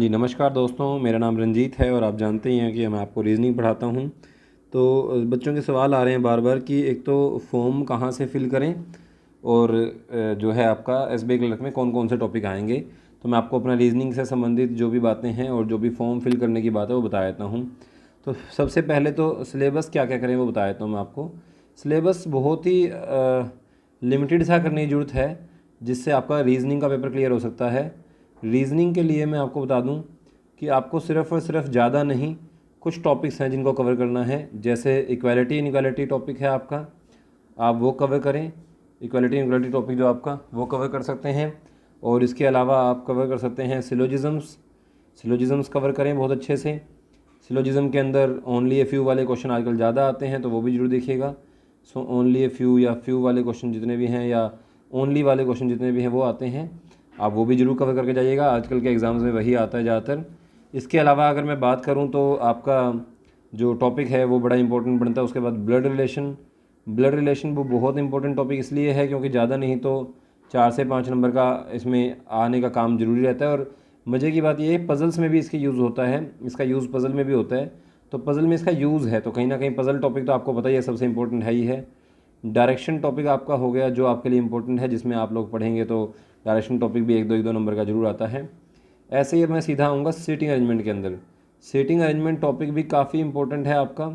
जी नमस्कार दोस्तों, मेरा नाम रंजीत है और आप जानते ही हैं कि मैं आपको रीज़निंग पढ़ाता हूँ। तो बच्चों के सवाल आ रहे हैं बार बार कि एक तो फॉर्म कहाँ से फ़िल करें और जो है आपका एसबीआई क्लर्क में कौन कौन से टॉपिक आएंगे। तो मैं आपको अपना रीज़निंग से संबंधित जो भी बातें हैं और जो भी फॉर्म फिल करने की बात है वो बता देता हूँ। तो सबसे पहले तो सिलेबस क्या क्या करें वो बता देता हूँ मैं आपको। सिलेबस बहुत ही लिमिटेड सा करने की ज़रूरत है जिससे आपका रीज़निंग का पेपर क्लियर हो सकता है। रीज़निंग के लिए मैं आपको बता दूं कि आपको सिर्फ़ और सिर्फ ज़्यादा नहीं, कुछ टॉपिक्स हैं जिनको कवर करना है। जैसे इक्वालिटी इनइक्वालिटी टॉपिक है आपका, आप वो कवर करें। इक्वालिटी इनइक्वालिटी टॉपिक जो आपका वो कवर कर सकते हैं। और इसके अलावा आप कवर कर सकते हैं सिलोजिज़म्स कवर करें बहुत अच्छे से। सिलोजिज़म के अंदर ओनली ए फ्यू वाले क्वेश्चन आजकल ज़्यादा आते हैं तो वो भी जरूर देखिएगा। सो ओनली ए फ्यू या फ्यू वाले क्वेश्चन जितने भी हैं या ओनली वाले क्वेश्चन जितने भी हैं वो आते हैं, आप वो भी जरूर कवर करके जाइएगा। आजकल के एग्ज़ाम्स में वही आता है ज़्यादातर। इसके अलावा अगर मैं बात करूँ तो आपका जो टॉपिक है वो बड़ा इंपॉर्टेंट बनता है। उसके बाद ब्लड रिलेशन वो बहुत इंपॉर्टेंट टॉपिक इसलिए है क्योंकि ज़्यादा नहीं तो 4 से 5 नंबर का इसमें आने का काम जरूरी रहता है। और मज़े की बात यह है पज़ल्स में भी इसकी यूज़ होता है, इसका यूज़ पज़ल में भी होता है। तो पज़ल में इसका यूज़ है तो कहीं ना कहीं पज़ल टॉपिक तो आपको पता ही है सबसे इंपॉर्टेंट है ही है। डायरेक्शन टॉपिक आपका हो गया जो आपके लिए इंपॉर्टेंट है, जिसमें आप लोग पढ़ेंगे तो डायरेक्शन टॉपिक भी एक दो नंबर का जरूर आता है। ऐसे ही मैं सीधा आऊँगा सीटिंग अरेंजमेंट के अंदर। सीटिंग अरेंजमेंट टॉपिक भी काफ़ी इंपॉर्टेंट है आपका।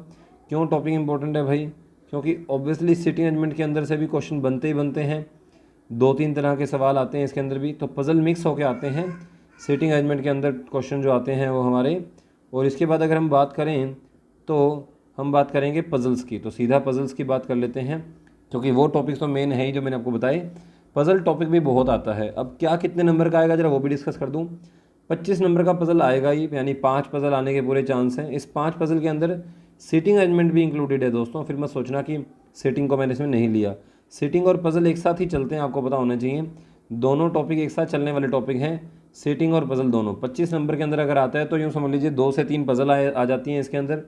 क्यों टॉपिक इंपॉर्टेंट है भाई? क्योंकि ऑब्वियसली सीटिंग अरेंजमेंट के अंदर से भी क्वेश्चन बनते ही बनते हैं। 2-3 तरह के सवाल आते हैं इसके अंदर भी, तो पज़ल मिक्स होके आते हैं सीटिंग अरेंजमेंट के अंदर क्वेश्चन जो आते हैं वो हमारे। और इसके बाद अगर हम बात करें तो हम बात करेंगे पज़ल्स की, तो सीधा पज़ल्स की बात कर लेते हैं क्योंकि वो टॉपिक्स तो मेन है ही जो मैंने आपको बताए। पज़ल टॉपिक भी बहुत आता है। अब क्या कितने नंबर का आएगा ज़रा वो भी डिस्कस कर दूँ। 25 नंबर का पज़ल आएगा ही, यानी 5 पज़ल आने के पूरे चांस हैं। इस 5 पज़ल के अंदर सीटिंग अरेंजमेंट भी इंक्लूडेड है दोस्तों। फिर मत सोचना कि सीटिंग को मैंने इसमें नहीं लिया। सीटिंग और पज़ल एक साथ ही चलते हैं, आपको पता होना चाहिए। दोनों टॉपिक एक साथ चलने वाले टॉपिक हैं, सीटिंग और पज़ल दोनों। 25 नंबर के अंदर अगर आता है तो यूँ समझ लीजिए 2 से 3 पज़ल आ जाती हैं इसके अंदर,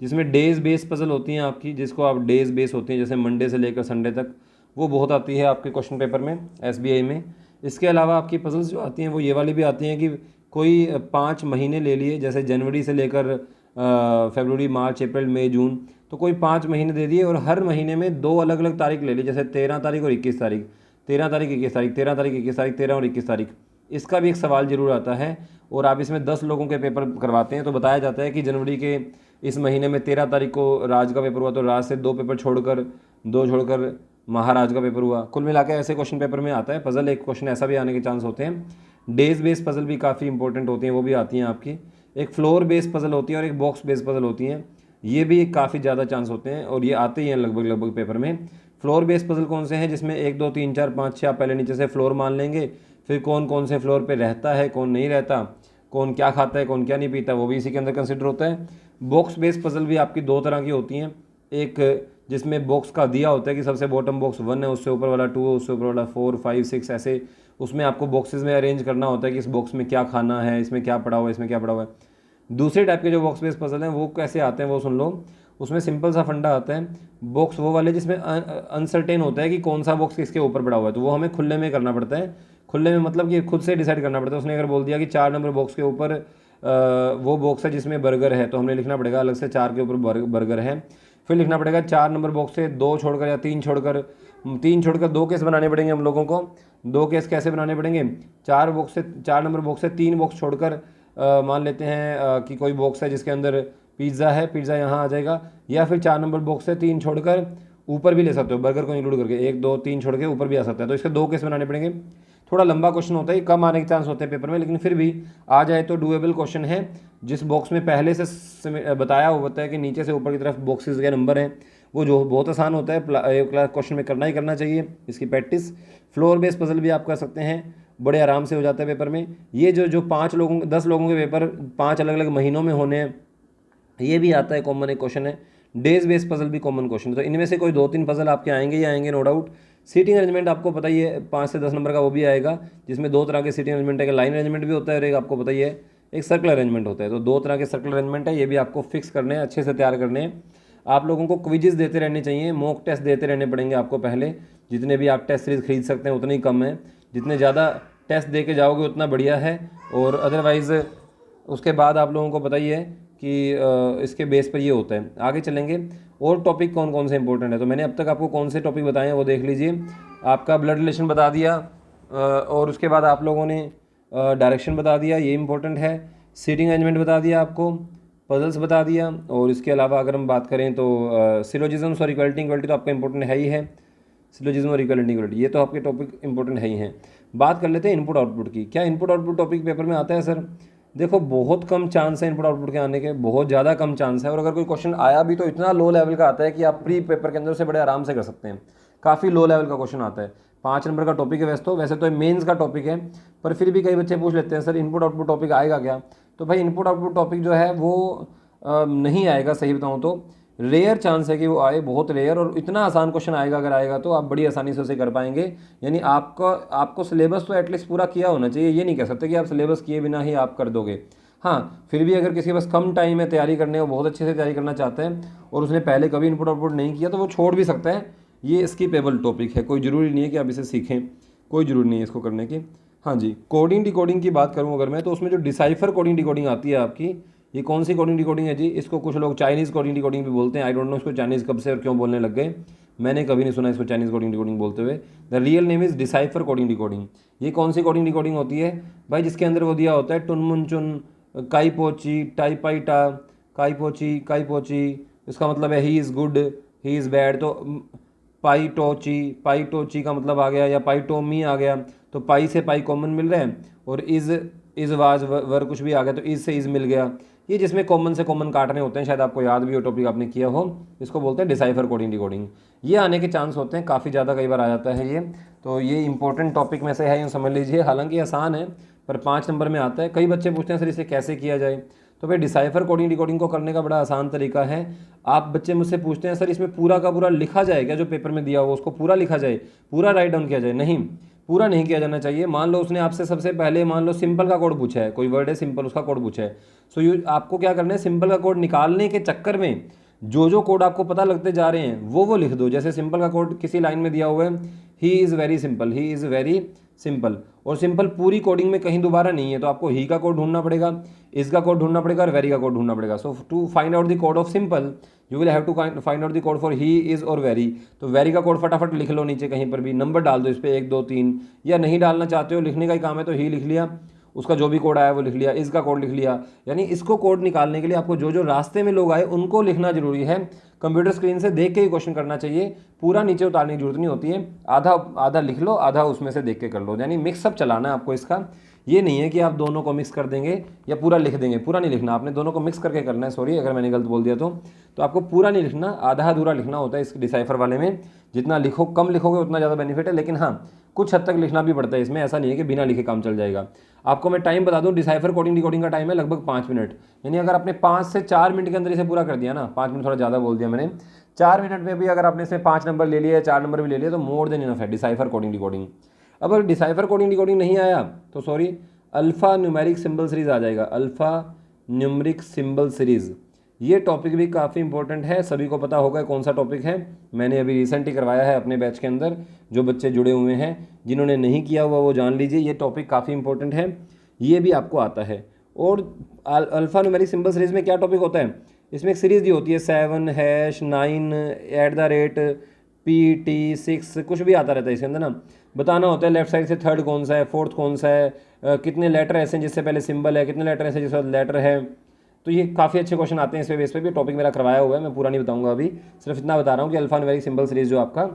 जिसमें डेज़ बेस पज़ल होती हैं आपकी, जिसको आप डेज़ बेस होती हैं जैसे मंडे से लेकर संडे तक, वो बहुत आती है आपके क्वेश्चन पेपर में एसबीआई में। इसके अलावा आपकी पज़ल्स जो आती हैं वो ये वाली भी आती हैं कि कोई 5 महीने ले लिए, जैसे जनवरी से लेकर फरवरी मार्च अप्रैल मई जून, तो कोई 5 महीने दे दिए और हर महीने में 2 अलग अलग तारीख ले ली, जैसे 13 तारीख और 21 तारीख, 13 तारीख 21 तारीख, 13 तारीख 21 तारीख, 13 और 21 तारीख। इसका भी एक सवाल जरूर आता है। और आप इसमें 10 लोगों के पेपर करवाते हैं तो बताया जाता है कि जनवरी के इस महीने में 13 तारीख को राज का पेपर हुआ तो राज से 2 छोड़कर महाराज का पेपर हुआ। कुल मिला के ऐसे क्वेश्चन पेपर में आता है। पज़ल एक क्वेश्चन ऐसा भी आने के चांस होते हैं। डेज बेस्ड पज़ल भी काफ़ी इंपॉर्टेंट होती हैं, वो भी आती हैं आपकी। एक फ्लोर बेस्ड पज़ल होती है और एक बॉक्स बेस्ड पज़ल होती हैं, ये भी काफ़ी ज़्यादा चांस होते हैं और ये आते ही हैं लगभग पेपर में। फ्लोर बेस्ड पज़ल कौन से हैं? जिसमें 1 2 3 4 5 6 आप पहले नीचे से फ्लोर मान लेंगे, फिर कौन कौन से फ्लोर पे रहता है, कौन नहीं रहता, कौन क्या खाता है, कौन क्या नहीं पीता, वो भी इसी के अंदर कंसिडर होता है। बॉक्स बेस्ड पज़ल भी आपकी 2 तरह की होती हैं। एक जिसमें बॉक्स का दिया होता है कि सबसे बॉटम बॉक्स 1 है, उससे ऊपर वाला 2 है, उससे ऊपर वाला 4 5 6, ऐसे उसमें आपको बॉक्सेस में अरेंज करना होता है कि इस बॉक्स में क्या खाना है, इसमें क्या पड़ा हुआ है, इसमें क्या पड़ा हुआ है। दूसरे टाइप के जो बॉक्स बेस्ड पज़ल हैं वो कैसे आते हैं वो सुन लो। उसमें सिंपल सा फंडा आता है। बॉक्स वो वाले जिसमें अनसर्टेन होता है कि कौन सा बॉक्स किसके ऊपर पड़ा हुआ है, तो वो हमें खुले में करना पड़ता है। खुले में मतलब कि खुद से डिसाइड करना पड़ता है। उसने अगर बोल दिया कि 4 नंबर बॉक्स के ऊपर वो बॉक्स है जिसमें बर्गर है, तो हमने लिखना पड़ेगा अलग से 4 के ऊपर बर्गर है। फिर लिखना पड़ेगा 4 नंबर बॉक्स से 2 छोड़कर या 3 छोड़कर 2 केस बनाने पड़ेंगे हम लोगों को। 2 केस कैसे बनाने पड़ेंगे? 4 नंबर बॉक्स से 3 बॉक्स छोड़कर मान लेते हैं कि कोई बॉक्स है जिसके अंदर पिज़्ज़ा है, पिज़्ज़ा यहाँ आ जाएगा। या फिर 4 नंबर बॉक्स से 3 छोड़कर ऊपर भी ले सकते हो, बर्गर को इंक्लूड करके 1 2 3 छोड़ के ऊपर भी आ सकता है। तो इसके 2 केस बनाने पड़ेंगे। थोड़ा लंबा क्वेश्चन होता है, कम आने के चांस होते हैं पेपर में, लेकिन फिर भी आ जाए तो डूएबल क्वेश्चन है। जिस बॉक्स में पहले से बताया हुआ होता है कि नीचे से ऊपर की तरफ बॉक्सेस के नंबर हैं, वो जो बहुत आसान होता है, क्वेश्चन में करना ही करना चाहिए इसकी प्रैक्टिस। फ्लोर बेस्ड पजल भी आप कर सकते हैं, बड़े आराम से हो जाता है पेपर में। ये जो 10 लोगों के पेपर 5 अलग अलग महीनों में होने हैं, ये भी आता है, कॉमन एक क्वेश्चन है। डेज बेस्ड पजल भी कॉमन क्वेश्चन है। तो इनमें से कोई 2-3 पजल आपके आएंगे ही आएंगे, नो डाउट। सीटिंग अरेंजमेंट आपको पता ही है 5 से 10 नंबर का, वो भी आएगा, जिसमें 2 तरह के सीटिंग अरेंजमेंट है। एक लाइन अरेंजमेंट भी होता है और एक आपको पता ही है एक सर्कल अरेंजमेंट होता है। तो 2 तरह के सर्कल अरेंजमेंट है, ये भी आपको फिक्स करने हैं, अच्छे से तैयार करने हैं। आप लोगों को क्विजेस देते रहने चाहिए, मॉक टेस्ट देते रहने पड़ेंगे आपको पहले। जितने भी आप टेस्ट सीरीज खरीद सकते हैं उतने ही कम है, जितने ज़्यादा टेस्ट दे के जाओगे उतना बढ़िया है। और अदरवाइज़ उसके बाद आप लोगों को पता ही है कि इसके बेस पर ये होता है। आगे चलेंगे और टॉपिक कौन कौन से इंपॉर्टेंट है। तो मैंने अब तक आपको कौन से टॉपिक बताए हैं वो देख लीजिए। आपका ब्लड रिलेशन बता दिया, और उसके बाद आप लोगों ने डायरेक्शन बता दिया, ये इंपॉर्टेंट है। सीटिंग अरेंजमेंट बता दिया आपको, पजल्स बता दिया, और इसके अलावा अगर हम बात करें तो सिलोजिज्म्स और इक्वलिटी तो आपका इंपॉर्टेंट है ही है। सिलोजिज्म और इक्वलिटी ये तो आपके टॉपिक इंपॉर्टेंट है ही हैं। बात कर लेते हैं इनपुट आउटपुट की। क्या इनपुट आउटपुट टॉपिक पेपर में आता है सर? देखो बहुत कम चांस है इनपुट आउटपुट के आने के, बहुत ज़्यादा कम चांस है। और अगर कोई क्वेश्चन आया भी तो इतना लो लेवल का आता है कि आप प्री पेपर के अंदर से बड़े आराम से कर सकते हैं। काफ़ी लो लेवल का क्वेश्चन आता है। 5 नंबर का टॉपिक है वैसे तो मेंस का टॉपिक है, पर फिर भी कई बच्चे पूछ लेते हैं सर इनपुट आउटपुट टॉपिक आएगा क्या? तो भाई इनपुट आउटपुट टॉपिक जो है वो नहीं आएगा। सही बताऊँ तो रेयर चांस है कि वो आए, बहुत रेयर। और इतना आसान क्वेश्चन आएगा, अगर आएगा तो आप बड़ी आसानी से उसे कर पाएंगे। यानी आपको सिलेबस तो एटलीस्ट पूरा किया होना चाहिए। ये नहीं कह सकते कि आप सिलेबस किए बिना ही आप कर दोगे। हाँ, फिर भी अगर किसी के पास कम टाइम है तैयारी करने, वो बहुत अच्छे से तैयारी करना चाहते हैं और उसने पहले कभी इनपुट आउटपुट नहीं किया, तो वो छोड़ भी सकता है। ये स्किपेबल टॉपिक है, कोई ज़रूरी नहीं है कि आप इसे सीखें, कोई ज़रूरी नहीं है इसको करने की। हाँ जी, कोडिंग डिकोडिंग की बात करूँ अगर मैं, तो उसमें जो डिसाइफर कोडिंग डिकोडिंग आती है आपकी, ये कौन सी कोडिंग डिकोडिंग है जी? इसको कुछ लोग चाइनीज़ कोडिंग डिकोडिंग भी बोलते हैं। आई डोंट नो इसको चाइनीज़ कब से और क्यों बोलने लग गए, मैंने कभी नहीं सुना इसको चाइनीज़ कोडिंग डिकोडिंग बोलते हुए। The real name is decipher coding decoding. ये कौन सी कोडिंग डिकोडिंग होती है भाई? जिसके अंदर वो दिया होता है टुन मुन चुन, काई पोची, टाई पाई टा, काई पोची, इसका मतलब है he is good, he is bad. तो पाई टोची का मतलब आ गया, या पाई टोमी आ गया। तो पाई से पाई कॉमन मिल रहा है, और इज़ वाज वर कुछ भी आ गया तो इज़ से इज़ मिल गया। ये जिसमें कॉमन से कॉमन काटने होते हैं, शायद आपको याद भी हो, टॉपिक आपने किया हो, इसको बोलते हैं डिसाइफर कोडिंग डिकोडिंग। ये आने के चांस होते हैं काफ़ी ज़्यादा, कई बार आ जाता है ये। तो ये इंपॉर्टेंट टॉपिक में से है, यूँ समझ लीजिए। हालांकि आसान है पर 5 नंबर में आता है। कई बच्चे पूछते हैं सर इसे कैसे किया जाए? तो भाई डिसाइफर कोडिंग डिकोडिंग को करने का बड़ा आसान तरीका है। आप बच्चे मुझसे पूछते हैं सर इसमें पूरा का पूरा लिखा जाए क्या, जो पेपर में दिया हो उसको पूरा लिखा जाए, पूरा राइट डाउन किया जाए? नहीं, पूरा नहीं किया जाना चाहिए। मान लो उसने आपसे सबसे पहले मान लो सिंपल का कोड पूछा है, कोई वर्ड है सिंपल, उसका कोड पूछा है। सो आपको क्या करना है, सिंपल का कोड निकालने के चक्कर में जो कोड आपको पता लगते जा रहे हैं वो लिख दो। जैसे सिंपल का कोड किसी लाइन में दिया हुआ है, he is very simple, he is very simple, और सिंपल पूरी कोडिंग में कहीं दोबारा नहीं है, तो आपको ही का कोड ढूंढना पड़ेगा, इज का कोड ढूंढना पड़ेगा, और वेरी का कोड ढूंढना पड़ेगा। So to find out the code of simple you will have to find out the code for he is और वेरी। तो वेरी का कोड फटाफट लिख लो नीचे कहीं पर भी, नंबर डाल दो इस पर 1 2 3, या नहीं डालना चाहते हो, लिखने का ही काम है, तो ही लिख लिया, उसका जो भी कोड आया वो लिख लिया, इसका कोड लिख लिया। यानी इसको कोड निकालने के लिए आपको जो रास्ते में लोग आए उनको लिखना जरूरी है। कंप्यूटर स्क्रीन से देख के ही क्वेश्चन करना चाहिए, पूरा नीचे उतारने की जरूरत नहीं होती है। आधा आधा लिख लो, आधा उसमें से देख के कर लो, यानी मिक्सअप चलाना है आपको इसका। ये नहीं है कि आप दोनों को मिक्स कर देंगे या पूरा लिख देंगे, पूरा नहीं लिखना, आपने दोनों को मिक्स करके करना है। सॉरी अगर मैंने गलत बोल दिया तो आपको पूरा नहीं लिखना, आधा अधूरा लिखना होता है इस डिसाइफर वाले में। जितना लिखो कम लिखोगे उतना ज़्यादा बेनिफिट है, लेकिन हाँ कुछ हद तक लिखना भी पड़ता है इसमें, ऐसा नहीं है कि बिना लिखे काम चल जाएगा। आपको मैं टाइम बता दूं, डिसाइफर कोडिंग डिकोडिंग का टाइम है लगभग 5 मिनट। यानी अगर आपने 5 से 4 मिनट के अंदर इसे पूरा कर दिया ना, 5 मिनट थोड़ा ज़्यादा बोल दिया मैंने, 4 मिनट में भी अगर आपने इसमें 5 नंबर ले लिया, 4 नंबर भी ले लिया, तो मोर देन इनफ है डिसाइफर कोडिंग डिकोडिंग। अब अगर डिसाइफर कोडिंग डिकोडिंग नहीं आया तो sorry, alphanumeric symbol series आ जाएगा, अल्फ़ा न्यूमेरिक सिंबल सीरीज़। ये टॉपिक भी काफ़ी इंपॉर्टेंट है, सभी को पता होगा कौन सा टॉपिक है। मैंने अभी रिसेंट ही करवाया है अपने बैच के अंदर, जो बच्चे जुड़े हुए हैं, जिन्होंने नहीं किया हुआ वो जान लीजिए, ये टॉपिक काफ़ी इंपॉर्टेंट है, ये भी आपको आता है। और अल्फ़ा न्यूमेरिक सिंबल सीरीज़ में क्या टॉपिक होता है, इसमें एक सीरीज़ दी होती है 7 #9 @PT6, कुछ भी आता रहता है इसके अंदर ना, बताना होता है लेफ्ट साइड से थर्ड कौन सा है, फोर्थ कौन सा है, कितने लेटर ऐसे हैं जिससे पहले सिंबल है, कितने लेटर ऐसे जिसके बाद लेटर है। तो ये काफ़ी अच्छे क्वेश्चन आते हैं इस बेस पे भी। टॉपिक मेरा करवाया हुआ है, मैं पूरा नहीं बताऊंगा अभी, सिर्फ इतना बता रहा हूँ कि अल्फ़ा न्यूमेरिक सिंबल सीरीज़ जो आपका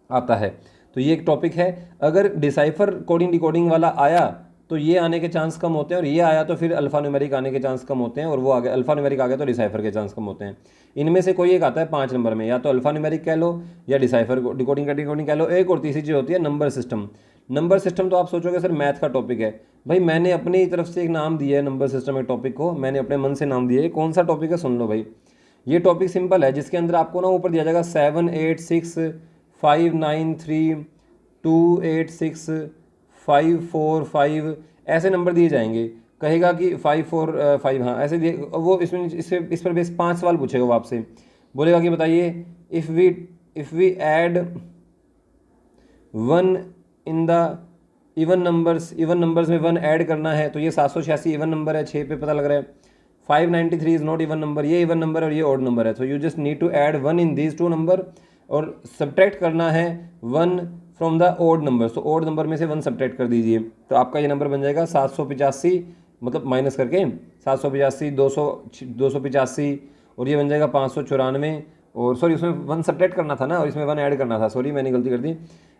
आता है, तो ये एक टॉपिक है। अगर डिसाइफर कोडिंग डिकोडिंग वाला आया तो ये आने के चांस कम होते हैं, और ये आया तो फिर अल्फ़ा न्यूमेरिक आने के चांस कम होते हैं, और वो आ गया अल्फ़ा न्यूमेरिक आ गया तो डिसाइफर के चांस कम होते हैं। इनमें से कोई एक आता है 5 नंबर में, या तो अल्फ़ा न्यूमेरिक कह लो, या डिसाइफर डिकोडिंग का डिकोडिंग कह लो, एक और तीसरी चीज़ होती है नंबर सिस्टम। नंबर सिस्टम तो आप सोचोगे सर मैथ का टॉपिक है, भाई मैंने अपनी तरफ से एक नाम दिया है नंबर सिस्टम एक टॉपिक को, मैंने अपने मन से नाम दिया है। कौन सा टॉपिक है सुन लो भाई, ये टॉपिक सिंपल है, जिसके अंदर आपको ना ऊपर दिया जाएगा 7 8 6 5 9 3 2 8 6 5 4 5, ऐसे नंबर दिए जाएंगे। कहेगा कि 5 4 5, हाँ ऐसे दिए, वो इसमें इस पर बेस 5 सवाल पूछेगा वो आपसे, बोलेगा कि बताइए if we add 1 in the even numbers में 1 ऐड करना है, तो ये 786 इवन नंबर है, 6 पे पता लग रहा है। 593 इज नॉट इवन नंबर, ये इवन नंबर और ये ऑड नंबर है। तो you just need to add 1 in these 2 number और सब्ट्रैक्ट करना है 1 फ्रॉम द ऑड नंबर। तो ऑड नंबर में से 1 सब्ट्रैक्ट कर दीजिए, तो आपका ये नंबर बन जाएगा 785, मतलब माइनस करके 785, 285 और ये बन जाएगा 594। और सॉरी, उसमें 1 सब्ट्रैक्ट करना था ना और इसमें 1 ऐड करना था, सॉरी मैंने गलती कर दी।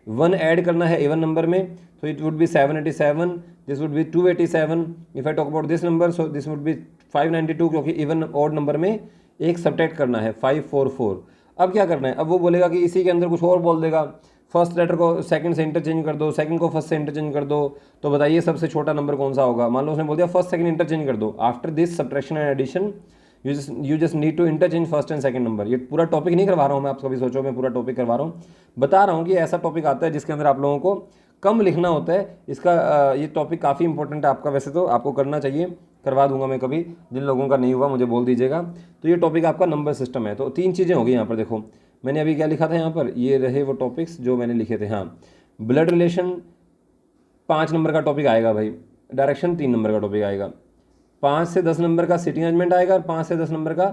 1 ऐड करना है इवन नंबर में, तो it would be 787, this would be 287। If I talk about this number, so this would be 592, क्योंकि इवन ऑड नंबर में एक सब्ट्रैक्ट करना है 544। अब क्या करना है, अब वो बोलेगा कि इसी के अंदर कुछ और बोल देगा, फर्स्ट लेटर को सेकंड से इंटरचेंज कर दो, सेकंड को फर्स्ट से इंटरचेंज कर दो, तो बताइए सबसे छोटा नंबर कौन सा होगा। मान लो उसने बोल दिया फर्स्ट सेकंड इंटरचेंज कर दो, after this subtraction and addition you just need to interchange first and second number. ये पूरा टॉपिक नहीं करवा रहा हूँ मैं, आप कभी सोचो मैं पूरा टॉपिक करवा रहा हूँ, बता रहा हूँ कि ऐसा टॉपिक आता है जिसके अंदर आप लोगों को कम लिखना होता है। इसका ये टॉपिक काफ़ी इंपॉर्टेंट है आपका, वैसे तो आपको करना चाहिए, करवा दूंगा मैं कभी, जिन लोगों का नहीं हुआ मुझे बोल दीजिएगा। तो ये टॉपिक आपका नंबर सिस्टम है। तो 3 चीज़ें होगी यहाँ पर, देखो मैंने अभी क्या लिखा था यहाँ पर, ये रहे वो टॉपिक्स जो मैंने लिखे थे। हाँ, ब्लड रिलेशन 5 नंबर का टॉपिक आएगा भाई, डायरेक्शन 3 नंबर का टॉपिक आएगा, 5 से 10 नंबर का सिटिंग अरेंजमेंट आएगा और 5 से 10 नंबर का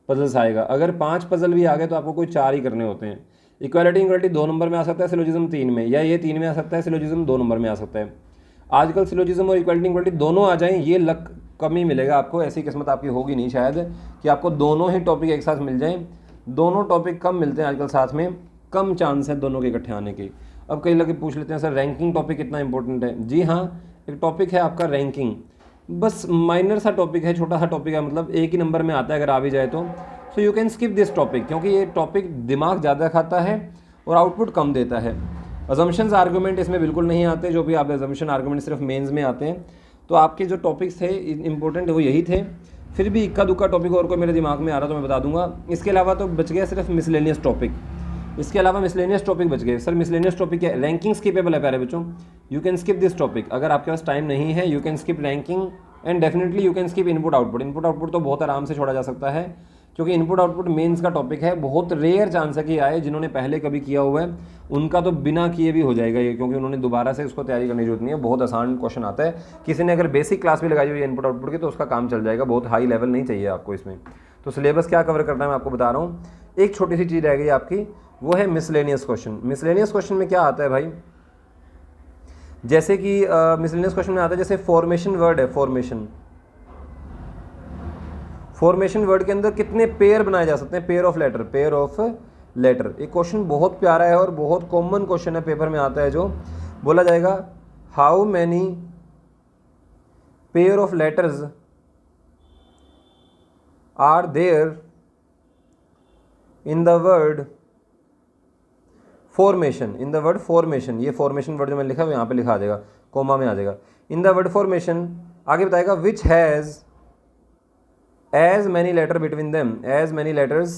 पजल्स आएगा। अगर 5 पजल भी आ गए तो आपको कोई 4 ही करने होते हैं। इक्वालिटी इक्वालिटी 2 नंबर में आ सकता है, सिलोजिज्म 3 में, या ये 3 में आ सकता है, सिलोजिज्म 2 नंबर में आ सकता है। आजकल सिलोजिज्म और इक्वालिटी इक्वालिटी दोनों आ जाएं, ये लक कम ही मिलेगा आपको, ऐसी किस्मत आपकी होगी नहीं शायद कि आपको दोनों ही टॉपिक एक साथ मिल जाएं। दोनों टॉपिक कम मिलते हैं आजकल साथ में, कम चांस है दोनों के इकट्ठे आने की। अब कई लोग पूछ लेते हैं सर रैंकिंग टॉपिक कितना इंपॉर्टेंट है। जी हाँ, एक टॉपिक है आपका रैंकिंग, बस माइनर सा टॉपिक है, छोटा सा टॉपिक है, मतलब एक ही नंबर में आता है अगर आ भी जाए तो। So you can skip this topic, क्योंकि ये टॉपिक दिमाग ज़्यादा खाता है और आउटपुट कम देता है। अजम्पशंस आर्गूमेंट इसमें बिल्कुल नहीं आते, जो भी आप अजम्पशन आर्गूमेंट सिर्फ मेंस में आते हैं। तो आपके जो टॉपिक्स थे इंपॉर्टेंट वो यही थे। फिर भी इक्का दुक्का टॉपिक और कोई मेरे दिमाग में आ रहा तो मैं बता दूंगा। इसके अलावा तो बच गया सिर्फ मिसलेनियस टॉपिक, इसके अलावा मिसलेनियस टॉपिक बच गए। सर मिसलेनियस टॉपिक क्या, रैंकिंग स्किपेबल है प्यारे बच्चों, you can skip this topic. अगर आपके पास टाइम नहीं है, you can skip ranking and definitely you can skip input output. Input output तो बहुत आराम से छोड़ा जा सकता है, क्योंकि इनपुट आउटपुट मेंस का टॉपिक है। बहुत रेयर चांस है कि आए, जिन्होंने पहले कभी किया हुआ है उनका तो बिना किए भी हो जाएगा ये, क्योंकि उन्होंने दोबारा से उसको तैयारी करने की जरूरत नहीं है। बहुत आसान क्वेश्चन आता है, किसी ने अगर बेसिक क्लास भी लगाई हुई है इनपुट आउटपुट की तो उसका काम चल जाएगा, बहुत हाई लेवल नहीं चाहिए आपको इसमें। तो सिलेबस क्या कवर करना है मैं आपको बता रहा हूँ। एक छोटी सी चीज़ रह गई आपकी, वो है मिसलेनियस क्वेश्चन। मिसलेनियस क्वेश्चन में क्या आता है भाई, जैसे कि मिसलेनियस क्वेश्चन में आता है जैसे फॉर्मेशन वर्ड है, फॉर्मेशन वर्ड के अंदर कितने पेयर बनाए जा सकते हैं, पेयर ऑफ लेटर। एक क्वेश्चन बहुत प्यारा है और बहुत कॉमन क्वेश्चन है, पेपर में आता है, जो बोला जाएगा how many pair of letters are there in the word formation. In the word formation, ये फॉर्मेशन वर्ड जो मैंने लिखा है यहाँ पे लिखा आ जाएगा, कोमा में आ जाएगा। इन द वर्ड फॉर्मेशन आगे बताएगा which has as many letter between them, as many letters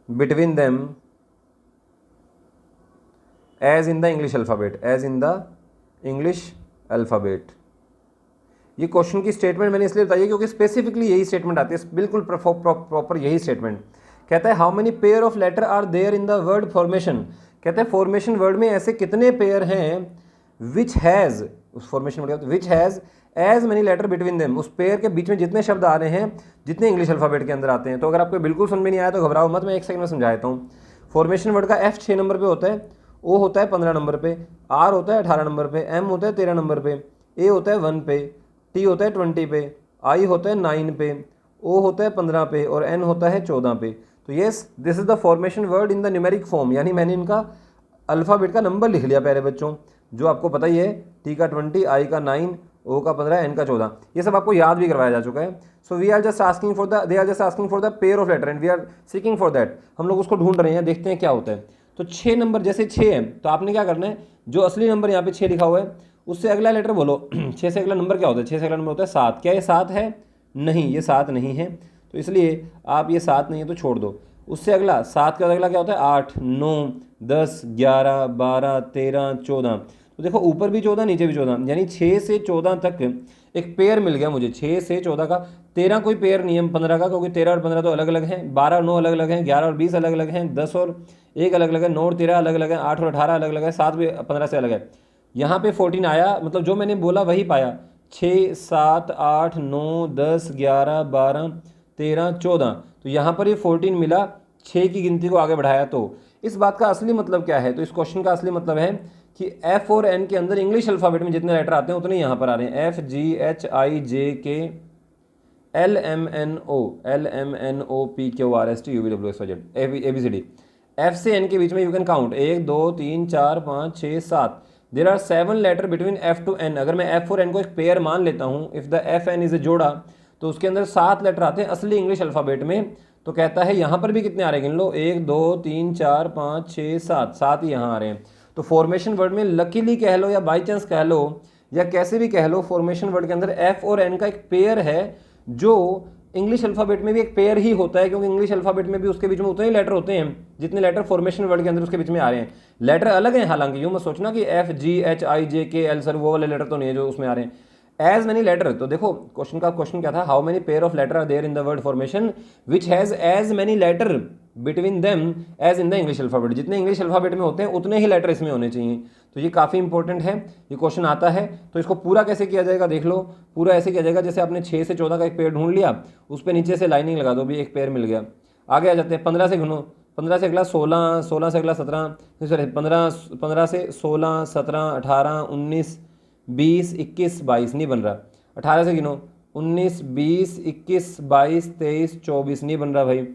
between them as in the English alphabet, as in the English alphabet। ये क्वेश्चन की स्टेटमेंट मैंने इसलिए बताई क्योंकि स्पेसिफिकली यही स्टेटमेंट आती है, बिल्कुल प्रॉपर यही स्टेटमेंट कहता है how many pair of letter are there in the word formation. कहते हैं फॉर्मेशन वर्ड में ऐसे कितने पेयर हैं, विच हैज़, उस formation word which has as many letter between them, उस पेयर के बीच में जितने शब्द आ रहे हैं जितने इंग्लिश अल्फ़ाबेट के अंदर आते हैं। तो अगर आपको बिल्कुल समझ में नहीं आया तो घबराओ मत, मैं 1 सेकंड में समझा देता हूँ। फॉर्मेशन वर्ड का एफ 6 नंबर पे होता है, ओ होता है 15 नंबर पे, आर होता है 18 नंबर पे, एम होता है 13 नंबर पे, ए होता है 1 पे, टी होता है 20 पे, आई होता है 9 पे, ओ होता है 15 पे और एन होता है 14 पे। तो yes, this is the formation word in the numeric form, यानी मैंने इनका अल्फ़ाबेट का नंबर लिख लिया प्यारे बच्चों, जो आपको पता ही है, टी का 20, आई का 9, ओ का 15, एन का 14, ये सब आपको याद भी करवाया जा चुका है। So we are just asking for the, they are just asking for the pair of letter and we are seeking for that. हम लोग उसको ढूंढ रहे हैं, देखते हैं क्या होता है। तो 6 नंबर, जैसे 6 है तो आपने क्या करना है, जो असली नंबर यहाँ पे 6 लिखा हुआ है उससे अगला लेटर बोलो। 6 से अगला नंबर क्या होता है, 6 से अगला नंबर होता है 7। क्या ये 7 है? नहीं, ये 7 नहीं है, तो इसलिए आप ये 7 नहीं है तो छोड़ दो। उससे अगला 7 का अगला क्या होता है, 8, 9, 10, 11, 12, 13, 14। तो देखो ऊपर भी 14 नीचे भी 14, यानी 6 से 14 तक एक पेयर मिल गया मुझे, 6 से 14 का। 13 कोई पेयर नहीं है 15 का, क्योंकि 13 और 15 तो अलग अलग हैं, 12 और 9 अलग अलग हैं, 11 और 20 अलग अलग हैं, 10 और 1 अलग अलग है, 9 और 13 अलग अलग है, 8 और 18 अलग अलग है, 7 भी 15 से अलग है। यहाँ पे 14 आया, मतलब जो मैंने बोला वही पाया। 6 7 8 9 10 11 12 13 14, तो यहाँ पर ये 14 मिला, 6 की गिनती को आगे बढ़ाया। तो इस बात का असली मतलब क्या है? तो इस क्वेश्चन का असली मतलब है कि एफ और एन के अंदर इंग्लिश अल्फ़ाबेट में जितने लेटर आते हैं उतने यहाँ पर आ रहे हैं। FGHIJK LMNOPQRSTUVWXYZ ABCD। एफ से एन के बीच में you can count 1 2 3 4 5 6 7। There are 7 letter between F to N. अगर मैं एफ और एन को एक पेयर मान लेता हूँ, if the F N is a जोड़ा, तो उसके अंदर 7 लेटर आते हैं असली इंग्लिश अल्फ़ाबेट में। तो कहता है यहाँ पर भी कितने आ रहे हैं, गिन लो, 1 2 3 4 5 6 7, 7 ही यहाँ आ रहे हैं। तो फॉर्मेशन वर्ड में लकीली कह लो या बाई चांस कह लो या कैसे भी कह लो, फॉर्मेशन वर्ड के अंदर एफ और एन का एक पेयर है, जो इंग्लिश अल्फ़ाबेट में भी एक पेयर ही होता है, क्योंकि इंग्लिश अल्फ़ाबेट में भी उसके बीच में उतने ही लेटर होते हैं जितने लेटर फॉर्मेशन वर्ड के अंदर उसके बीच में आ रहे हैं। लेटर अलग हैं हालांकि, यूँ मत सोचना कि FGHIJK सर वो वाले लेटर तो नहीं है जो उसमें आ रहे हैं। एज मैनी लेटर, तो देखो क्वेश्चन क्या था, how many pair of letter are there in the word formation which has as many letter between them as in the English alphabet. जितने इंग्लिश अल्फ़ाबेट में होते हैं उतने ही लेटर इसमें होने चाहिए। तो ये काफ़ी इंपॉर्टेंट है, ये क्वेश्चन आता है। तो इसको पूरा कैसे किया जाएगा देख लो। पूरा ऐसे किया जाएगा जैसे आपने 6 से 14 का एक पेयर ढूंढ लिया, उस पर नीचे से लाइनिंग लगा दो, भी एक पेयर मिल गया। आगे आ जाते हैं 15 से गिनो, 15 से अगला 16, 16 से अगला 17, सॉरी 15 से 16 17 18 19 20 21 22 नहीं बन रहा। 18 से गिनो, 19 20 21 22 23 24 नहीं बन रहा भाई।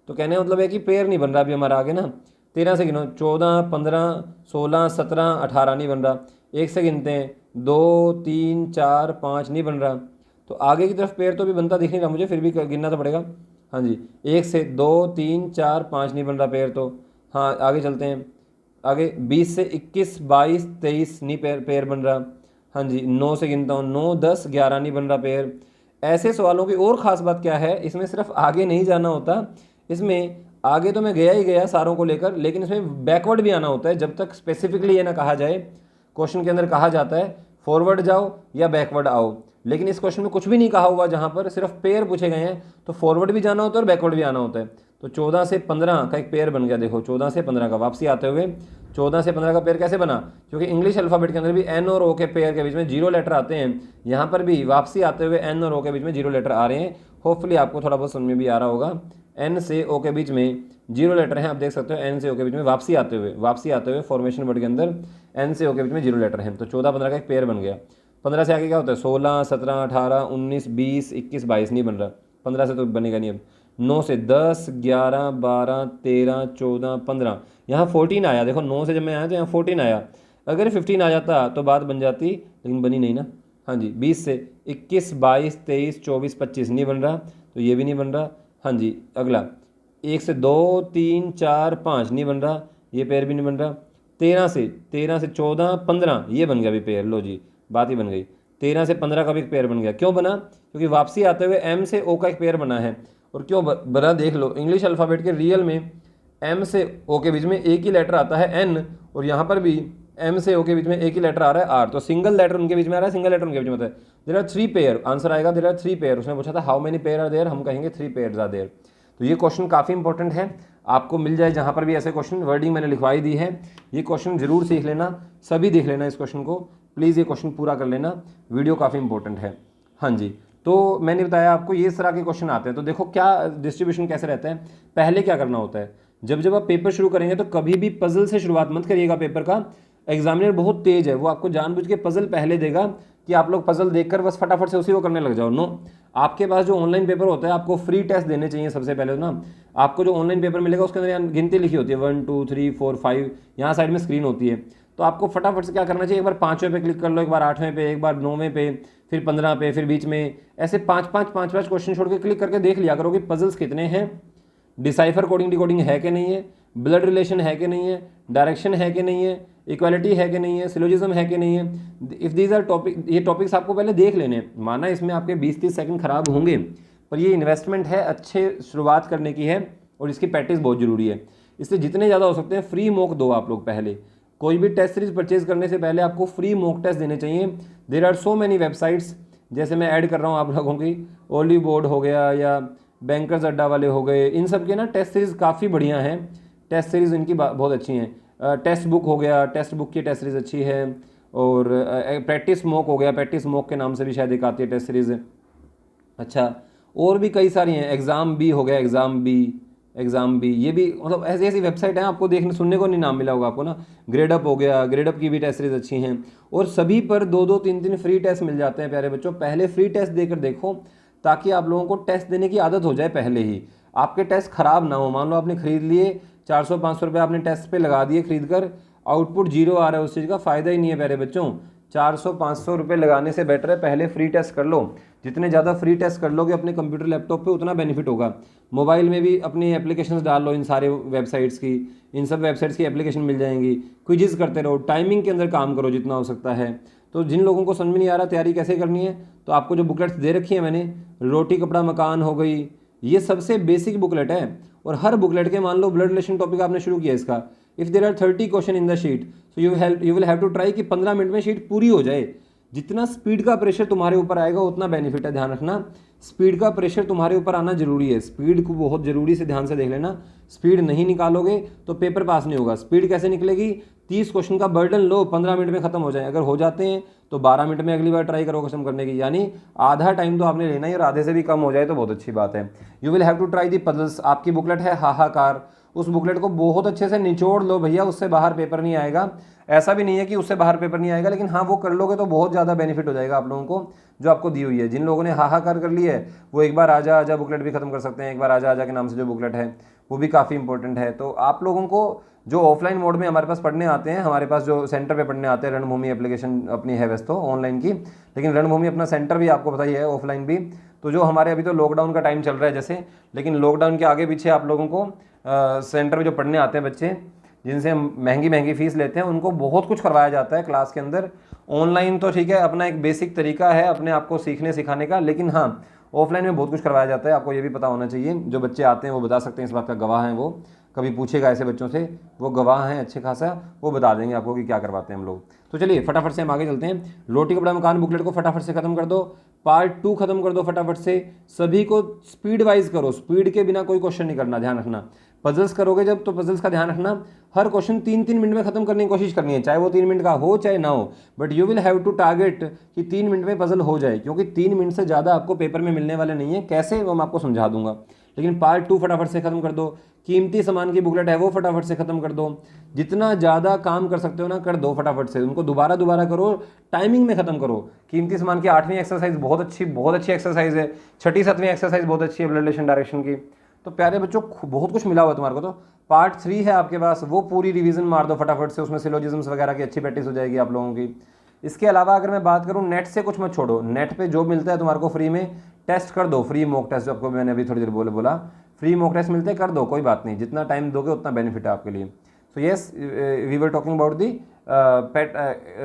तो कहने का मतलब है कि पेयर नहीं बन रहा अभी हमारा आगे ना। 13 से गिनो, 14 15 16 17 18 नहीं बन रहा। 1 से गिनते हैं, 2 3 4 5 नहीं बन रहा। तो आगे की तरफ पेयर तो भी बनता दिख नहीं रहा मुझे, फिर भी गिनना तो पड़ेगा। हाँ जी, 1 से 2 3 4 5 नहीं बन रहा पेयर तो। हाँ आगे चलते हैं, आगे 20 से 21 22 23 नहीं पेयर बन रहा। हाँ जी, 9 से गिनता हूँ, 9 10 11 नहीं बन रहा पेयर। ऐसे सवालों की और ख़ास बात क्या है, इसमें सिर्फ आगे नहीं जाना होता, इसमें आगे तो मैं गया ही गया सारों को लेकर, लेकिन इसमें बैकवर्ड भी आना होता है। जब तक स्पेसिफिकली ये ना कहा जाए, क्वेश्चन के अंदर कहा जाता है फॉरवर्ड जाओ या बैकवर्ड आओ, लेकिन इस क्वेश्चन में कुछ भी नहीं कहा हुआ, जहाँ पर सिर्फ पेयर पूछे गए हैं, तो फॉरवर्ड भी जाना होता है और बैकवर्ड भी आना होता है। तो 14 से 15 का एक पेयर बन गया, देखो 14 से 15 का वापसी आते हुए 14 से 15 का पेयर कैसे बना, क्योंकि इंग्लिश अल्फ़ाबेट के अंदर भी एन और ओ के पेयर के बीच में 0 लेटर आते हैं, यहाँ पर भी वापसी आते हुए एन और ओ के बीच में 0 लेटर आ रहे हैं। होपफुली आपको थोड़ा बहुत समझ में भी आ रहा होगा। एन से ओ के बीच में 0 लेटर हैं, आप देख सकते हो। एन से ओ के बीच में वापसी आते हुए फॉर्मेशन वर्ड के अंदर एन से ओ के बीच में 0 लेटर हैं। तो 14 15 का एक पेयर बन गया। 15 से आगे क्या होता है, 16 17 18 19 20 21 22 नहीं बन रहा। 15 से तो बनेगा नहीं अब। 9 से 10 11 12 13 14 15, यहाँ 14 आया। देखो 9 से जब मैं आया तो यहाँ 14 आया। अगर 15 आ जाता तो बात बन जाती, लेकिन बनी नहीं ना। हाँ जी, 20 से 21 22 23 24 25 नहीं बन रहा, तो ये भी नहीं बन रहा। हाँ जी, अगला 1 से 2 3 4 5 नहीं बन रहा, ये पेयर भी नहीं बन रहा। 13 से 14 15 ये बन गया भी पेयर, लो जी बात ही बन गई। 13 से 15 का भी एक पेयर बन गया। क्यों बना, क्योंकि वापसी आते हुए एम से ओ का एक पेयर बना है। और क्यों बना देख लो, इंग्लिश अल्फ़ाबेट के रियल में एम से ओ के बीच में एक ही लेटर आता है एन, और यहाँ पर भी एम से ओ के बीच में एक ही लेटर आ रहा है आर। तो सिंगल लेटर उनके बीच में आ रहा है, सिंगल लेटर उनके बीच में होता है। देयर आर 3 पेयर, आंसर आएगा देयर आर 3 पेयर। उसने पूछा था how many pair are there, हम कहेंगे 3 पेयर्स आर देयर। तो ये क्वेश्चन काफ़ी इंपॉर्टेंट है, आपको मिल जाए जहाँ पर भी ऐसे क्वेश्चन। वर्डिंग मैंने लिखवाई दी है, ये क्वेश्चन जरूर सीख लेना, सभी देख लेना इस क्वेश्चन को प्लीज़, ये क्वेश्चन पूरा कर लेना, वीडियो काफ़ी इंपॉर्टेंट है। हाँ जी, तो मैंने बताया आपको ये इस तरह के क्वेश्चन आते हैं। तो देखो क्या डिस्ट्रीब्यूशन कैसे रहता है। पहले क्या करना होता है, जब आप पेपर शुरू करेंगे तो कभी भी पजल से शुरुआत मत करिएगा पेपर का। एग्जामिनर बहुत तेज है, वो आपको जानबूझ के पजल पहले देगा कि आप लोग पजल देखकर बस फटाफट से उसी को करने लग जाओ। नो, आपके पास जो ऑनलाइन पेपर होता है आपको फ्री टेस्ट देने चाहिए सबसे पहले ना। आपको जो ऑनलाइन पेपर मिलेगा उसके अंदर गिनती लिखी होती है 1 2 3 4 5, यहाँ साइड में स्क्रीन होती है। तो आपको फटाफट से क्या करना चाहिए, एक बार 5वें पे क्लिक कर लो, एक बार 8वें पे, एक बार 9वें पे, फिर 15 पे, फिर बीच में ऐसे 5 क्वेश्चन छोड़ के क्लिक करके देख लिया करो कि पजल्स कितने हैं, डिसाइफर कोडिंग डिकोडिंग है कि नहीं है, ब्लड रिलेशन है कि नहीं है, डायरेक्शन है कि नहीं है, इक्वालिटी है कि नहीं है, सिलोजिज्म है कि नहीं है। इफ़ दीज आर टॉपिक, ये टॉपिक्स आपको पहले देख लेने। माना इसमें आपके 20-30 सेकंड खराब होंगे, पर ये इन्वेस्टमेंट है, अच्छे शुरुआत करने की है, और इसकी प्रैक्टिस बहुत ज़रूरी है। इसलिए जितने ज़्यादा हो सकते हैं फ्री मॉक दो आप लोग पहले। कोई भी टेस्ट सीरीज परचेज करने से पहले आपको फ्री मॉक टेस्ट देने चाहिए। There are so many websites, जैसे मैं ऐड कर रहा हूँ आप लोगों की, ओलिव बोर्ड हो गया या बैंकर्स अड्डा वाले हो गए, इन सब के ना टेस्ट सीरीज़ काफ़ी बढ़िया हैं। टेस्ट सीरीज़ इनकी बहुत अच्छी हैं। टेक्स्ट बुक हो गया, टेक्स्ट बुक की टेस्ट सीरीज़ अच्छी है। और प्रैक्टिस मॉक हो गया, प्रैक्टिस मॉक के नाम से भी शायद एक आती है टेस्ट सीरीज़। अच्छा, और भी कई सारी हैं, एग्ज़ाम बी हो गया, एग्ज़ाम बी, ये भी मतलब ऐसी ऐसी वेबसाइट हैं, आपको देखने सुनने को नहीं नाम मिला होगा आपको ना। ग्रेडअप हो गया, ग्रेडअप की भी टेस्ट सीरीज अच्छी हैं, और सभी पर 2-2 3-3 फ्री टेस्ट मिल जाते हैं। प्यारे बच्चों, पहले फ्री टेस्ट देकर देखो, ताकि आप लोगों को टेस्ट देने की आदत हो जाए पहले ही, आपके टेस्ट खराब ना हो। मान लो आपने खरीद लिए 400-500 रुपये आपने टेस्ट पे लगा दिए खरीद कर, आउटपुट जीरो आ रहा है, उस चीज़ का फ़ायदा ही नहीं है प्यारे बच्चों। 400-500 रुपये लगाने से बेटर है पहले फ्री टेस्ट कर लो। जितने ज़्यादा फ्री टेस्ट कर लोगे अपने कंप्यूटर लैपटॉप पे, उतना बेनिफिट होगा। मोबाइल में भी अपनी एप्लीकेशंस डाल लो, इन सारे वेबसाइट्स की, इन सब वेबसाइट्स की एप्लीकेशन मिल जाएंगी। क्विज़ करते रहो, टाइमिंग के अंदर काम करो जितना हो सकता है। तो जिन लोगों को समझ में नहीं आ रहा तैयारी कैसे करनी है, तो आपको जो बुकलेट्स दे रखी है मैंने, रोटी कपड़ा मकान हो गई, ये सबसे बेसिक बुकलेट है। और हर बुकलेट के, मान लो ब्लड रिलेशन टॉपिक आपने शुरू किया इसका, if there are 30 question in the sheet, so you will have to try कि 15 मिनट में शीट पूरी हो जाए। जितना स्पीड का प्रेशर तुम्हारे ऊपर आएगा उतना बेनिफिट है, ध्यान रखना। स्पीड का प्रेशर तुम्हारे ऊपर आना जरूरी है, स्पीड को बहुत जरूरी से ध्यान से देख लेना। स्पीड नहीं निकालोगे तो पेपर पास नहीं होगा। स्पीड कैसे निकलेगी, 30 क्वेश्चन का बर्डन लो, 15 मिनट में खत्म हो जाए। अगर हो जाते हैं तो 12 मिनट में अगली बार ट्राई करो खत्म करने की, यानी आधा टाइम तो आपने लेना ही, और आधे से भी कम हो जाए तो बहुत अच्छी बात है। You will have to try the puzzles, आपकी बुकलेट है हाहाकार, उस बुकलेट को बहुत अच्छे से निचोड़ लो भैया, उससे बाहर पेपर नहीं आएगा। ऐसा भी नहीं है कि उससे बाहर पेपर नहीं आएगा, लेकिन हाँ वो कर लोगे तो बहुत ज़्यादा बेनिफिट हो जाएगा आप लोगों को, जो आपको दी हुई है। जिन लोगों ने हाहाकार कर ली है वो एक बार आजा आजा बुकलेट भी खत्म कर सकते हैं। एक बार आजा आजा के नाम से जो बुकलेट है वो भी काफ़ी इंपॉर्टेंट है। तो आप लोगों को जो ऑफलाइन मोड में हमारे पास पढ़ने आते हैं, हमारे पास जो सेंटर पे पढ़ने आते हैं, रणभूमि एप्लीकेशन अपनी है वैसे तो ऑनलाइन की, लेकिन रणभूमि अपना सेंटर भी आपको पता ही है ऑफलाइन भी। तो जो हमारे अभी तो लॉकडाउन का टाइम चल रहा है जैसे, लेकिन लॉकडाउन के आगे पीछे आप लोगों को सेंटर में जो पढ़ने आते हैं बच्चे, जिनसे हम महंगी महंगी फीस लेते हैं, उनको बहुत कुछ करवाया जाता है क्लास के अंदर। ऑनलाइन तो ठीक है, अपना एक बेसिक तरीका है अपने आप को सीखने सिखाने का, लेकिन हाँ ऑफलाइन में बहुत कुछ करवाया जाता है। आपको ये भी पता होना चाहिए, जो बच्चे आते हैं वो बता सकते हैं, इस बात का गवाह हैं वो। कभी पूछेगा ऐसे बच्चों से, वो गवाह हैं अच्छे खासा, वो बता देंगे आपको कि क्या करवाते हैं हम लोग। तो चलिए फटाफट से हम आगे चलते हैं। रोटी कपड़ा मकान बुकलेट को फटाफट से खत्म कर दो, पार्ट 2 खत्म कर दो फटाफट से। सभी को स्पीड वाइज करो, स्पीड के बिना कोई क्वेश्चन नहीं करना, ध्यान रखना। पजल्स करोगे जब, तो पजल्स का ध्यान रखना, हर क्वेश्चन 3-3 मिनट में खत्म करने की कोशिश करनी है, चाहे वो 3 मिनट का हो चाहे ना हो, but you will have to target कि 3 मिनट में पजल हो जाए, क्योंकि 3 मिनट से ज़्यादा आपको पेपर में मिलने वाले नहीं है। कैसे, वो मैं आपको समझा दूंगा। लेकिन पार्ट 2 फटाफट से खत्म कर दो। कीमती सामान की बुकलेट है वो फटाफट से खत्म कर दो। जितना ज़्यादा काम कर सकते हो ना कर दो फटाफट से, उनको दोबारा दोबारा करो, टाइमिंग में खत्म करो। कीमती सामान की 8वीं एक्सरसाइज बहुत अच्छी एक्सरसाइज है, 6ठी 7वीं एक्सरसाइज बहुत अच्छी है ब्लड रिलेशन डायरेक्शन की। तो प्यारे बच्चों बहुत कुछ मिला हुआ तुम्हारे को। तो पार्ट 3 है आपके पास, वो पूरी रिवीजन मार दो फटाफट से, उसमें सिलोजिज्म्स वगैरह की अच्छी प्रैक्टिस हो जाएगी आप लोगों की। इसके अलावा अगर मैं बात करूं, नेट से कुछ मत छोड़ो, नेट पे जो मिलता है तुम्हारे को फ्री में, टेस्ट कर दो, फ्री मॉक टेस्ट, जो आपको मैंने अभी थोड़ी देर बोला फ्री मॉक टेस्ट मिलते हैं, कर दो, कोई बात नहीं, जितना टाइम दोगे उतना बेनिफिट है आपके लिए। So yes, we were talking about the PET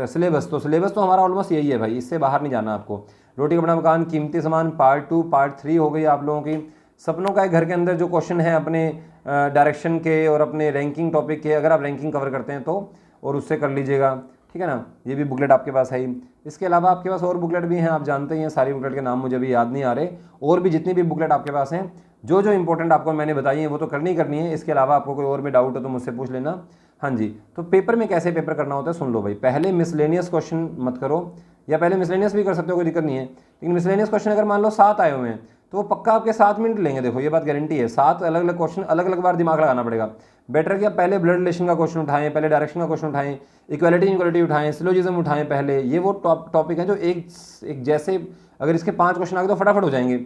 syllabus. तो सिलेबस तो हमारा ऑलमोस्ट यही है भाई, इससे बाहर नहीं जाना आपको। रोटी कपड़ा मकान, कीमती सामान पार्ट 2 पार्ट 3 हो गई आप लोगों की। सपनों का एक घर के अंदर जो क्वेश्चन है अपने डायरेक्शन के और अपने रैंकिंग टॉपिक के, अगर आप रैंकिंग कवर करते हैं तो, और उससे कर लीजिएगा, ठीक है ना। ये भी बुकलेट आपके पास है ही। इसके अलावा आपके पास और बुकलेट भी हैं, आप जानते ही हैं, सारी बुकलेट के नाम मुझे अभी याद नहीं आ रहे। और भी जितनी भी बुकलेट आपके पास हैं, जो जो इंपॉर्टेंट आपको मैंने बताई है वो तो करनी है। इसके अलावा आपको कोई और भी डाउट हो तो मुझसे पूछ लेना। हाँ जी, तो पेपर में कैसे पेपर करना होता है सुन लो भाई। पहले मिसलेनियस क्वेश्चन मत करो, या पहले मिसलेनियस भी कर सकते हो, कोई दिक्कत नहीं है, लेकिन मिसलेनियस क्वेश्चन अगर मान लो 7 आए हुए हैं तो वो पक्का आपके 7 मिनट लेंगे। देखो ये बात गारंटी है, 7 अलग अलग क्वेश्चन, अलग अलग बार दिमाग लगाना पड़ेगा। बेटर कि आप पहले ब्लड रिलेशन का क्वेश्चन उठाएं, पहले डायरेक्शन का क्वेश्चन उठाएं, इक्वालिटी इनक्वालिटी उठाएं, सिलोजिज्म उठाएं पहले। ये वो टॉपिक है जो एक जैसे, अगर इसके 5 क्वेश्चन आ गए तो फटाफट हो जाएंगे।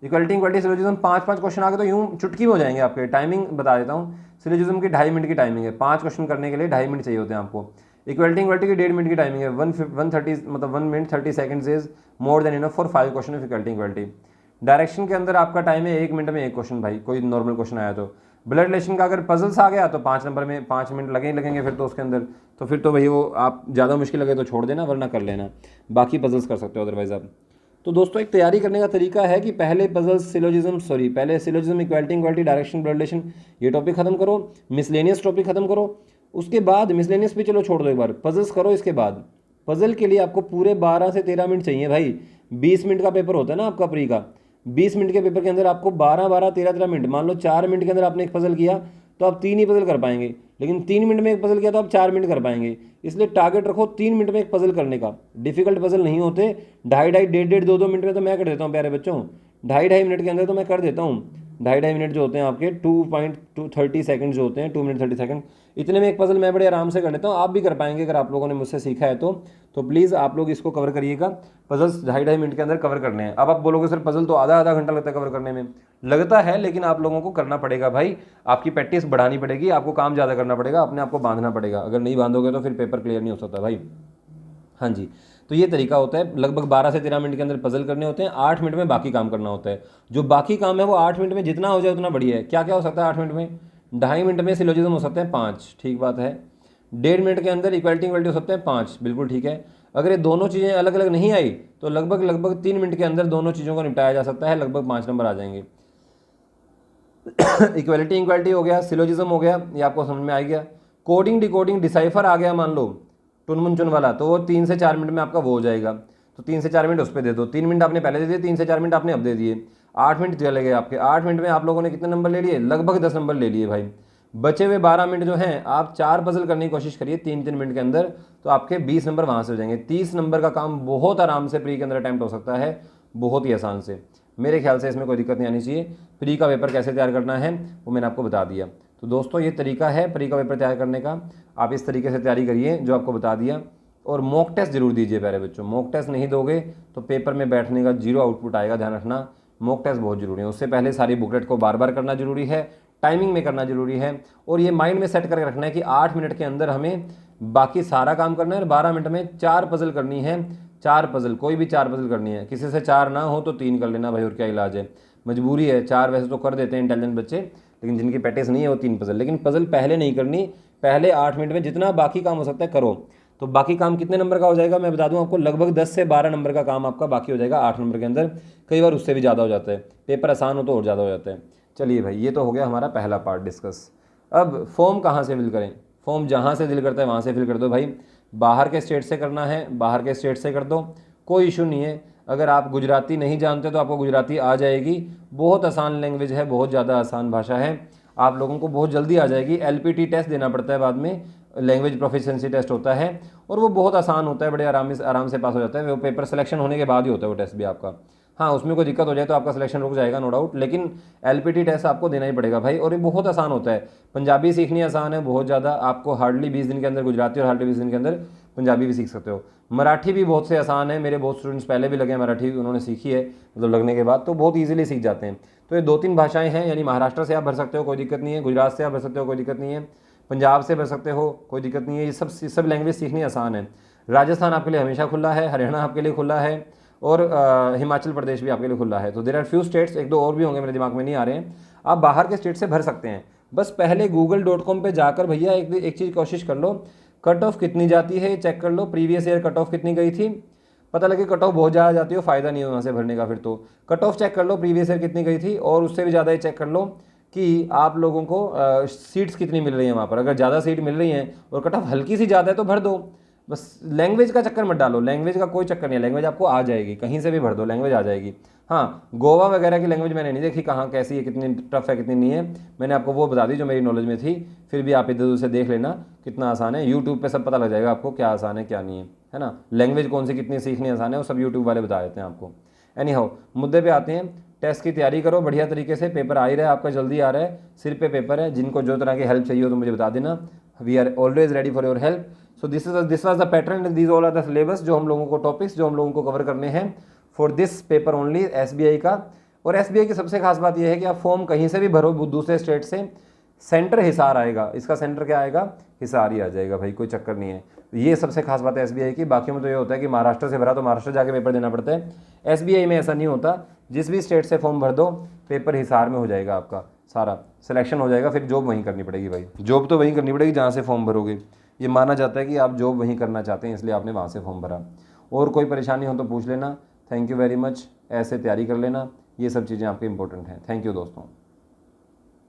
इक्वालिटी इनक्वालिटी सिलोजिज्म 5-5 क्वेश्चन आ गए तो यूँ चुटकी में हो जाएंगे आपके। टाइमिंग बता देता हूँ, सिलोजिज्म की 2.5 मिनट की टाइमिंग है, 5 क्वेश्चन करने के लिए 2.5 मिनट चाहिए होते हैं आपको। इक्वालिटी इनक्वालिटी की 1.5 मिनट की टाइमिंग है, 130 मतलब 1 minute 30 seconds is more than enough for 5 question of equality inequality. Direction के अंदर आपका टाइम है 1 मिनट में 1 क्वेश्चन भाई, कोई नॉर्मल क्वेश्चन आया तो। ब्लड रिलेशन का अगर पजल्स आ गया तो 5 नंबर में 5 मिनट लगेंगे फिर तो उसके अंदर। तो फिर तो भाई वो आप ज़्यादा मुश्किल लगे तो छोड़ देना, वरना कर लेना, बाकी पजल्स कर सकते हो अदरवाइज आप। तो दोस्तों एक तैयारी करने का तरीका है कि पहले पजल्स पहले syllogism equality inequality direction blood relation ये टॉपिक खत्म करो, मिसलेनियस टॉपिक खत्म करो, उसके बाद मिसलेनियस भी चलो छोड़ दो, एक बार पजल्स करो। इसके बाद पजल के लिए आपको पूरे 12 से 13 मिनट चाहिए भाई। 20 मिनट का पेपर होता है ना आपका प्री का, 20 मिनट के पेपर के अंदर आपको 12-12 13-13 मिनट, मान लो 4 मिनट के अंदर आपने एक पजल किया तो आप 3 ही पजल कर पाएंगे, लेकिन 3 मिनट में एक पजल किया तो आप 4 मिनट कर पाएंगे। इसलिए टारगेट रखो 3 मिनट में एक पजल करने का। डिफिकल्ट पजल नहीं होते, 2.5 1.5 2 मिनट में तो मैं कर देता हूँ प्यारे बच्चों, 2.5 मिनट के अंदर तो मैं कर देता हूँ। 2.5 मिनट जो होते हैं आपके 2.30 सेकंड जो होते हैं, 2 मिनट 30 सेकंड, इतने में एक पजल मैं बड़े आराम से कर लेता हूँ। आप भी कर पाएंगे अगर आप लोगों ने मुझसे सीखा है तो प्लीज़ आप लोग इसको कवर करिएगा। पजल्स 2.5 मिनट के अंदर कवर करने हैं। अब आप बोलोगे सर पजल तो आधा आधा घंटा लगता है कवर करने में, लगता है, लेकिन आप लोगों को करना पड़ेगा भाई, आपकी प्रैक्टिस बढ़ानी पड़ेगी, आपको काम ज़्यादा करना पड़ेगा, अपने आप को बांधना पड़ेगा। अगर नहीं बांधोगे तो फिर पेपर क्लियर नहीं हो सकता भाई। हाँ जी, तो ये तरीका होता है। लगभग 12 से 13 मिनट के अंदर पजल करने होते हैं, 8 मिनट में बाकी काम करना होता है। जो बाकी काम है वो 8 मिनट में जितना हो जाए उतना बढ़िया है। क्या क्या हो सकता है 8 मिनट में? 2.5 मिनट में सिलोजिज्म हो सकते हैं 5, ठीक बात है। 1.5 मिनट के अंदर इक्वलिटी हो सकते हैं 5, बिल्कुल ठीक है। अगर ये दोनों चीज़ें अलग अलग नहीं आई तो लगभग 3 मिनट के अंदर दोनों चीज़ों को निपटाया जा सकता है, लगभग 5 नंबर आ जाएंगे। इक्वलिटी हो गया, सिलोजिज्म हो गया, ये आपको समझ में आ गया। कोडिंग डिकोडिंग डिसाइफर आ गया मान लो टुनमुन चुन वाला, तो वो 3 से 4 मिनट में आपका वो हो जाएगा। तो 3 से 4 मिनट उस पर दे दो, 3 मिनट आपने पहले दे दिए, 3 से 4 मिनट आपने अब दे दिए, 8 मिनट चले गए आपके। 8 मिनट में आप लोगों ने कितने नंबर ले लिए? लगभग 10 नंबर ले लिए भाई। बचे हुए 12 मिनट जो हैं आप 4 पजल करने की कोशिश करिए 3-3 मिनट के अंदर, तो आपके 20 नंबर वहाँ से हो जाएंगे। 30 नंबर का काम बहुत आराम से प्री के अंदर अटैम्प्ट हो सकता है, बहुत ही आसान से। मेरे ख्याल से इसमें कोई दिक्कत नहीं आनी चाहिए। प्री का पेपर कैसे तैयार करना है वो मैंने आपको बता दिया। तो दोस्तों ये तरीका है प्री का पेपर तैयार करने का, आप इस तरीके से तैयारी करिए जो आपको बता दिया। और मॉक टेस्ट जरूर दीजिए प्यारे बच्चों, मॉक टेस्ट नहीं दोगे तो पेपर में बैठने का जीरो आउटपुट आएगा, ध्यान रखना। मॉक टेस्ट बहुत जरूरी है, उससे पहले सारी बुकलेट को बार बार करना जरूरी है, टाइमिंग में करना जरूरी है। और ये माइंड में सेट करके रखना है कि 8 मिनट के अंदर हमें बाकी सारा काम करना है और 12 मिनट में 4 पजल करनी है। 4 पजल, कोई भी 4 पजल करनी है, किसी से 4 ना हो तो 3 कर लेना भाई, और क्या इलाज है, मजबूरी है। 4 वैसे तो कर देते हैं इंटेलिजेंट बच्चे, लेकिन जिनकी प्रैक्टिस नहीं है वो 3 पजल। लेकिन पजल पहले नहीं करनी, पहले 8 मिनट में जितना बाकी काम हो सकता है करो। तो बाकी काम कितने नंबर का हो जाएगा मैं बता दूं आपको, लगभग 10 से 12 नंबर का काम आपका बाकी हो जाएगा 8 नंबर के अंदर। कई बार उससे भी ज़्यादा हो जाता है, पेपर आसान हो तो और ज़्यादा हो जाता है। चलिए भाई, ये तो हो गया हमारा पहला पार्ट डिस्कस। अब फॉर्म कहाँ से फिल करें? फॉर्म जहाँ से दिल करता है वहाँ से फिल कर दो भाई। बाहर के स्टेट से करना है, बाहर के स्टेट से कर दो, कोई इशू नहीं है। अगर आप गुजराती नहीं जानते तो आपको गुजराती आ जाएगी, बहुत आसान लैंग्वेज है, बहुत ज़्यादा आसान भाषा है, आप लोगों को बहुत जल्दी आ जाएगी। LPT टेस्ट देना पड़ता है बाद में, लैंग्वेज प्रोफिशिएंसी टेस्ट होता है, और वो बहुत आसान होता है, बड़े आराम से पास हो जाता है। वो पेपर सिलेक्शन होने के बाद ही होता है वो टेस्ट भी आपका। हाँ, उसमें कोई दिक्कत हो जाए तो आपका सिलेक्शन रुक जाएगा नो डाउट, लेकिन LPT टेस्ट आपको देना ही पड़ेगा भाई। और ये बहुत आसान होता है। पंजाबी सीखनी आसान है बहुत ज़्यादा, आपको हार्डली 20 दिन के अंदर गुजराती और हार्डली 20 दिन के अंदर पंजाबी भी सीख सकते हो। मराठी भी बहुत से आसान है, मेरे बहुत स्टूडेंट्स पहले भी लगे मराठी, उन्होंने सीखी है, मतलब लगने के बाद तो बहुत ईजिली सीख जाते हैं। तो ये 2-3 भाषाएं हैं, यानी महाराष्ट्र से आप भर सकते हो कोई दिक्कत नहीं है, गुजरात से आप भर सकते हो कोई दिक्कत नहीं है, पंजाब से भर सकते हो कोई दिक्कत नहीं है। ये सब लैंग्वेज सीखनी आसान है। राजस्थान आपके लिए हमेशा खुला है, हरियाणा आपके लिए खुला है, और हिमाचल प्रदेश भी आपके लिए खुला है। तो देयर आर फ्यू स्टेट्स, 1-2 और भी होंगे मेरे दिमाग में नहीं आ रहे हैं, आप बाहर के स्टेट से भर सकते हैं। बस पहले google.com पे जाकर भैया एक चीज़ कोशिश कर लो, कट ऑफ कितनी जाती है चेक कर लो। प्रीवियस ईयर कट ऑफ कितनी गई थी, पता लगे कट ऑफ बहुत ज़्यादा जाती हो, फ़ायदा नहीं है वहाँ से भरने का। फिर तो कट ऑफ चेक कर लो प्रीवियस ईयर कितनी गई थी, और उससे भी ज़्यादा ये चेक कर लो कि आप लोगों को सीट्स कितनी मिल रही हैं वहाँ पर। अगर ज़्यादा सीट मिल रही हैं और कट ऑफ हल्की सी ज़्यादा है तो भर दो। बस लैंग्वेज का चक्कर मत डालो, लैंग्वेज का कोई चक्कर नहीं है, लैंग्वेज आपको आ जाएगी, कहीं से भी भर दो लैंग्वेज आ जाएगी। हाँ, गोवा वगैरह की लैंग्वेज मैंने नहीं देखी कहाँ कैसी है, कितनी टफ है कितनी नहीं है, मैंने आपको वो बता दी जो मेरी नॉलेज में थी। फिर भी आप इधर उधर से देख लेना कितना आसान है, यूट्यूब पे सब पता लग जाएगा आपको क्या आसान है क्या नहीं है ना। लैंग्वेज कौन सी कितनी सीखनी आसान है वो सब यूट्यूब वाले बता देते हैं आपको। एनी हाउ, मुद्दे पे आते हैं। टेस्ट की तैयारी करो बढ़िया तरीके से, पेपर आ ही रहा है आपका, जल्दी आ रहा है, सिर पे पेपर है। जिनको जो तरह की हेल्प चाहिए हो तो मुझे बता देना, we are always ready for your help. So this was the pattern, this all are the syllabus, जो हम लोगों को टॉपिक्स जो हम लोगों को कवर करने हैं for this paper only SBI का। और SBI की सबसे खास बात यह है कि आप फॉर्म कहीं से भी भरो दूसरे स्टेट से, सेंटर हिसार आएगा, इसका सेंटर क्या आएगा, हिसार ही आ जाएगा भाई, कोई चक्कर नहीं है। ये सबसे खास बात है SBI की। बाकी में तो ये होता है कि महाराष्ट्र से भरा तो महाराष्ट्र जाके पेपर देना पड़ता है। SBI में ऐसा नहीं होता, जिस भी स्टेट से फॉर्म भर दो पेपर हिसार में हो जाएगा आपका, सारा सिलेक्शन हो जाएगा। फिर जॉब वहीं करनी पड़ेगी भाई, जॉब तो वहीं करनी पड़ेगी जहाँ से फॉर्म भरोगे। ये माना जाता है कि आप जॉब वहीं करना चाहते हैं, इसलिए आपने वहाँ से फॉर्म भरा। और कोई परेशानी हो तो पूछ लेना। थैंक यू वेरी मच, ऐसे तैयारी कर लेना, ये सब चीज़ें आपकी इंपॉर्टेंट हैं। थैंक यू दोस्तों।